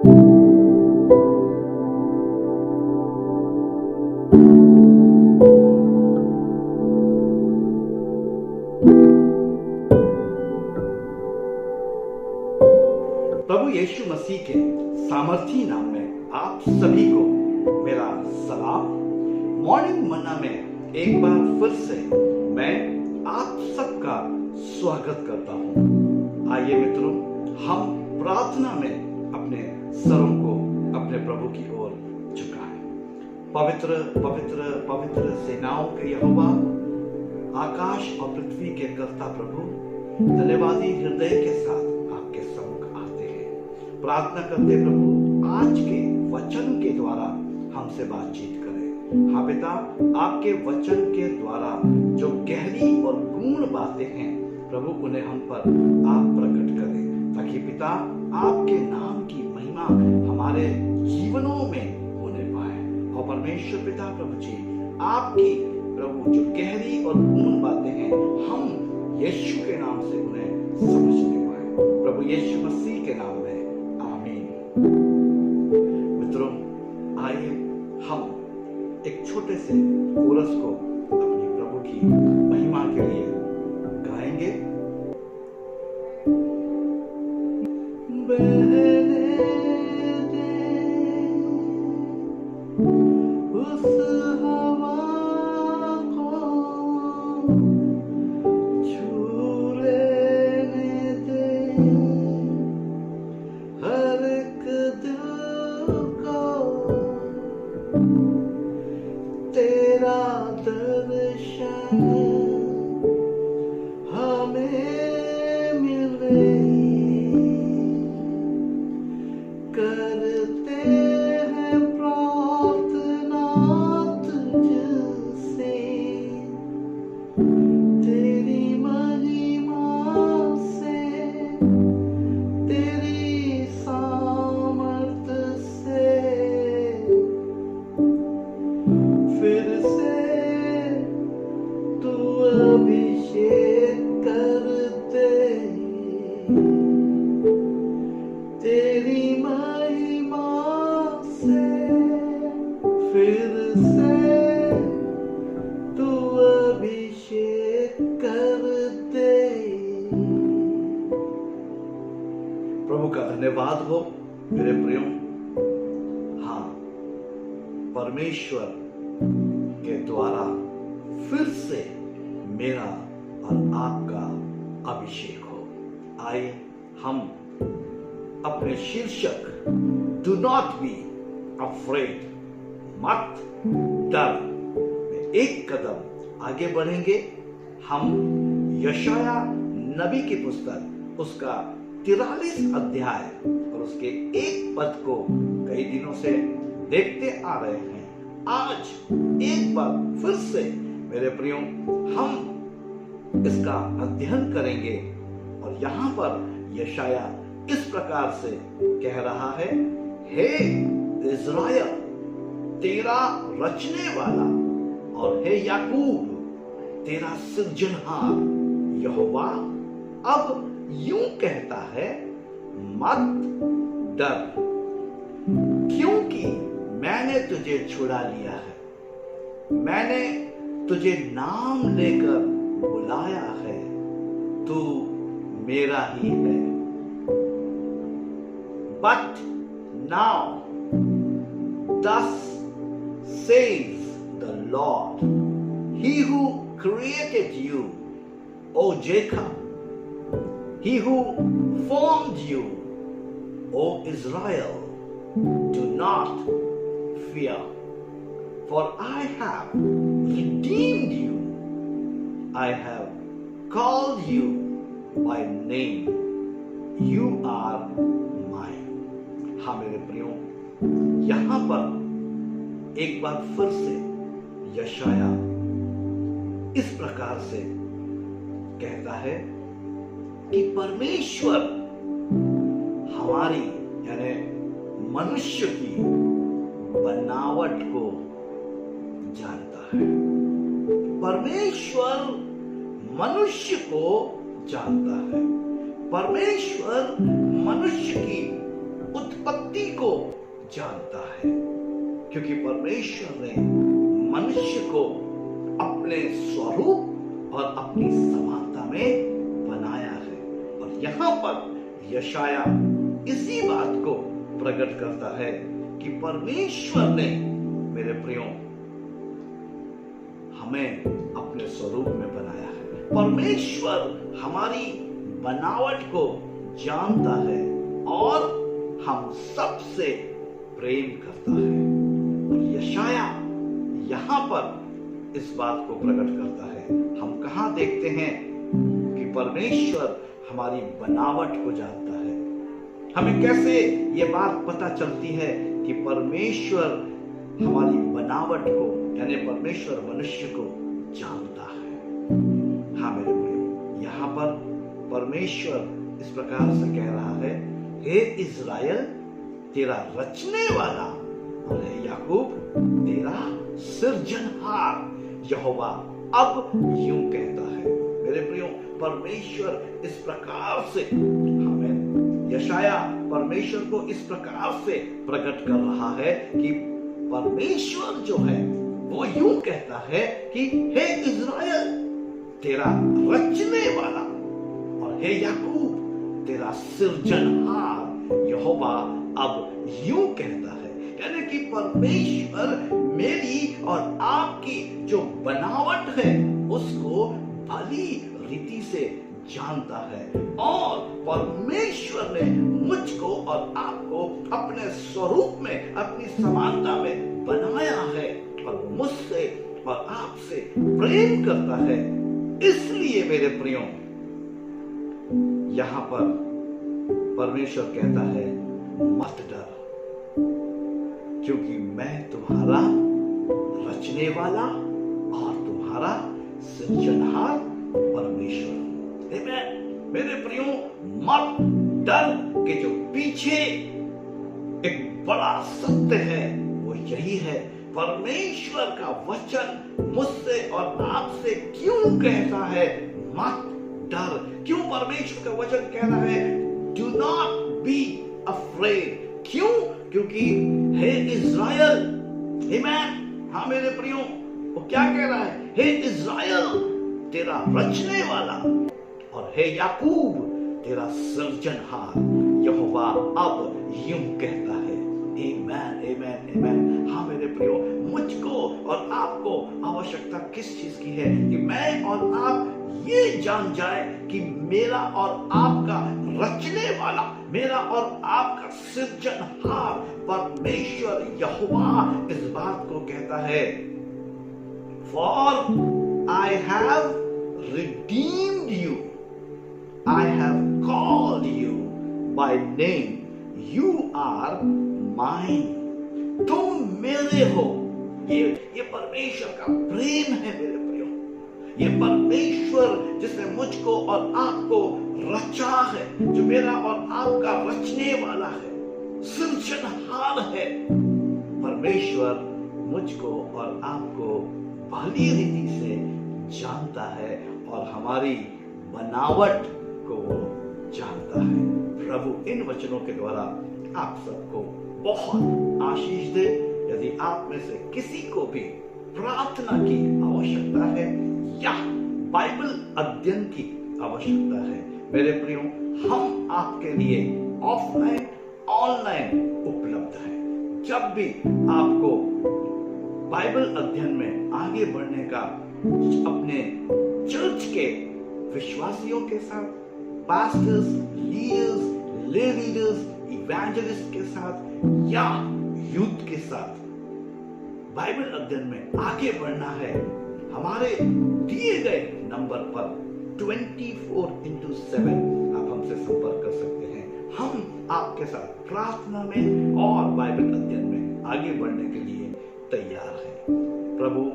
प्रभु यीशु मसीह के सामर्थी नाम में आप सभी को मेरा सलाम। मॉर्निंग मन्ना में एक बार फिर से मैं आप सबका स्वागत करता हूँ। आइए मित्रों, हम प्रार्थना में अपने सरों को अपने प्रभु की ओर झुकाएं। पवित्र पवित्र पवित्र सेनाओं के यहोवा, आकाश और पृथ्वी के कर्ता प्रभु, धन्यवादी हृदय के साथ आपके सम्मुख आते हैं। प्रार्थना करते प्रभु आज के वचन के द्वारा हमसे बातचीत करें। हाँ पिता, आपके वचन के द्वारा जो गहरी और गूढ़ बातें हैं प्रभु, उन्हें हम पर आप प्रकट करें, ताकि पिता आपके नाम की महिमा हमारे जीवनों में होने पाए। और परमेश्वर पिता प्रभु जी, आपकी प्रभु जो गहरी और गूढ़ बातें हैं हम यीशु के नाम से उन्हें समझने पाए। प्रभु यीशु मसीह के नाम में आमीन। मित्रों, आइए हम एक छोटे से कोरस को अपनी प्रभु की महिमा के लिए गाएंगे। उस हवा को हर एक दिल को तेरा दर्शन हमें मिले, करते हैं प्रार्थना तुझसे, तेरी महिमा से, तेरी सामर्थ से, फिर से तू अभिषेक कर दे, तेरी महिमा से, फिर से तू अभिषेक कर दे। प्रभु का धन्यवाद हो मेरे प्रियो। हाँ, परमेश्वर के द्वारा फिर से मेरा और आपका अभिषेक हो। आइए हम अपने शीर्षक डू नॉट बी अफ्रेड, मत डर में एक कदम आगे बढ़ेंगे। हम यशाया नबी की पुस्तक उसका 43 अध्याय और उसके एक पद को कई दिनों से देखते आ रहे हैं। आज एक बार फिर से मेरे प्रियो हम इसका अध्ययन करेंगे और यहाँ पर यशाया इस प्रकार से कह रहा है, हे इज़राइल, तेरा रचने वाला, और हे याकूब, तेरा सृजनहार यहोवा अब यूं कहता है, मत डर, क्योंकि मैंने तुझे छुड़ा लिया है, मैंने तुझे नाम लेकर बुलाया है, तू मेरा ही है। But now, thus says the Lord, He who created you, O Jacob, He who formed you, O Israel, do not fear, for I have redeemed you, I have called you by name, you are mine. हाँ मेरे प्रियो, यहाँ पर एक बार फिर से यशाया इस प्रकार से कहता है कि परमेश्वर हमारी यानी मनुष्य की बनावट को जानता है। परमेश्वर मनुष्य को जानता है। परमेश्वर मनुष्य की उत्पत्ति जानता है, क्योंकि परमेश्वर ने मनुष्य को अपने स्वरूप और अपनी समानता में बनाया है। और यहाँ पर यशाया इसी बात को प्रकट करता है कि परमेश्वर ने, मेरे प्रियो, हमें अपने स्वरूप में बनाया है। परमेश्वर हमारी बनावट को जानता है और हम सबसे प्रेम करता है। और यशाया यहां पर इस बात को प्रकट करता है। हम कहां देखते हैं कि परमेश्वर हमारी बनावट को जानता है। हमें कैसे ये बात पता चलती है कि परमेश्वर हमारी बनावट को, यानी परमेश्वर मनुष्य को जानता है? हाँ मेरे प्रिय, यहाँ पर परमेश्वर इस प्रकार से कह रहा है, हे इज़राइल, तेरा रचने वाला, और हे याकूब, तेरा सृजनहार यहोवा अब यूं कहता है। मेरे प्रियो, परमेश्वर इस प्रकार से हमें, यशाया परमेश्वर को इस प्रकार से प्रकट कर रहा है कि परमेश्वर जो है वो यूं कहता है कि हे इज़राइल, तेरा रचने वाला, और हे याकूब, तेरा सृजनहार यहोवा अब यूं कहता है। यानी कि परमेश्वर मेरी और आपकी जो बनावट है उसको भली रीति से जानता है, और परमेश्वर ने मुझको और आपको अपने स्वरूप में, अपनी समानता में बनाया है, और मुझसे और आपसे प्रेम करता है। इसलिए मेरे प्रियो, यहां पर परमेश्वर कहता है, मत डर, क्योंकि मैं तुम्हारा रचने वाला और तुम्हारा सृजनहार परमेश्वर हूं। मेरे प्रियो, मत डर के जो पीछे एक बड़ा सत्य है वो यही है, परमेश्वर का वचन मुझसे और आपसे क्यों कहता है मत डर? क्यों परमेश्वर का वचन कह रहा है डू नॉट बी अफ्रेड? क्यों? क्योंकि हे इज़राइल, आमीन, हाँ मेरे प्रियो, वो क्या कह रहा है? हे इज़राइल, तेरा रचने वाला, और हे याकूब, तेरा सृजनहार यहोवा अब यूं कहता है। आमीन, आमीन, आमीन। हाँ मेरे प्रियो, मुझको और आपको आवश्यकता किस चीज की है? कि मैं और आप ये जान जाए कि मेरा और आपका रचने वाला, मेरा और आपका सृजनहार परमेश्वर यहोवा इस बात को कहता है, For I have redeemed you, I have called you by name, you are mine. तुम मेरे हो। ये परमेश्वर का प्रेम है मेरे प्रियो। ये परमेश्वर जिसने मुझको और आपको रचा है, जो मेरा और आपका रचने वाला है, सृजनहार है, परमेश्वर मुझको और आपको भली रीति से जानता है और हमारी बनावट को जानता है। प्रभु इन वचनों के द्वारा आप सबको बहुत आशीष दे। यदि आप में से किसी को भी प्रार्थना की आवश्यकता है या बाइबल अध्ययन की आवश्यकता है, मेरे प्रियो, हम आपके लिए ऑफलाइन ऑनलाइन उपलब्ध है। जब भी आपको बाइबल अध्ययन में आगे बढ़ने का अपने चर्च के विश्वासियों के साथ, पास्टर्स, लीडर्स, ले लीडर्स, इवेंजलिस्ट के साथ या यूथ के साथ बाइबल अध्ययन में आगे बढ़ना है, हमारे दिए गए नंबर पर 24/7 आप हमसे संपर्क कर सकते हैं। हम आपके साथ प्रार्थना में और बाइबल अध्ययन में आगे बढ़ने के लिए तैयार हैं। प्रभु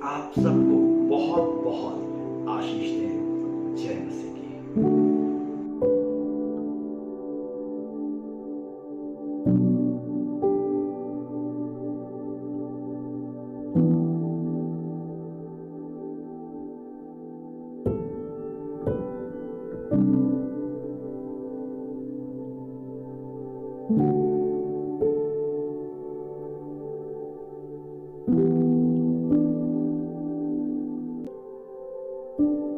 आप सबको बहुत बहुत आशीष दें। जय मसीह की। you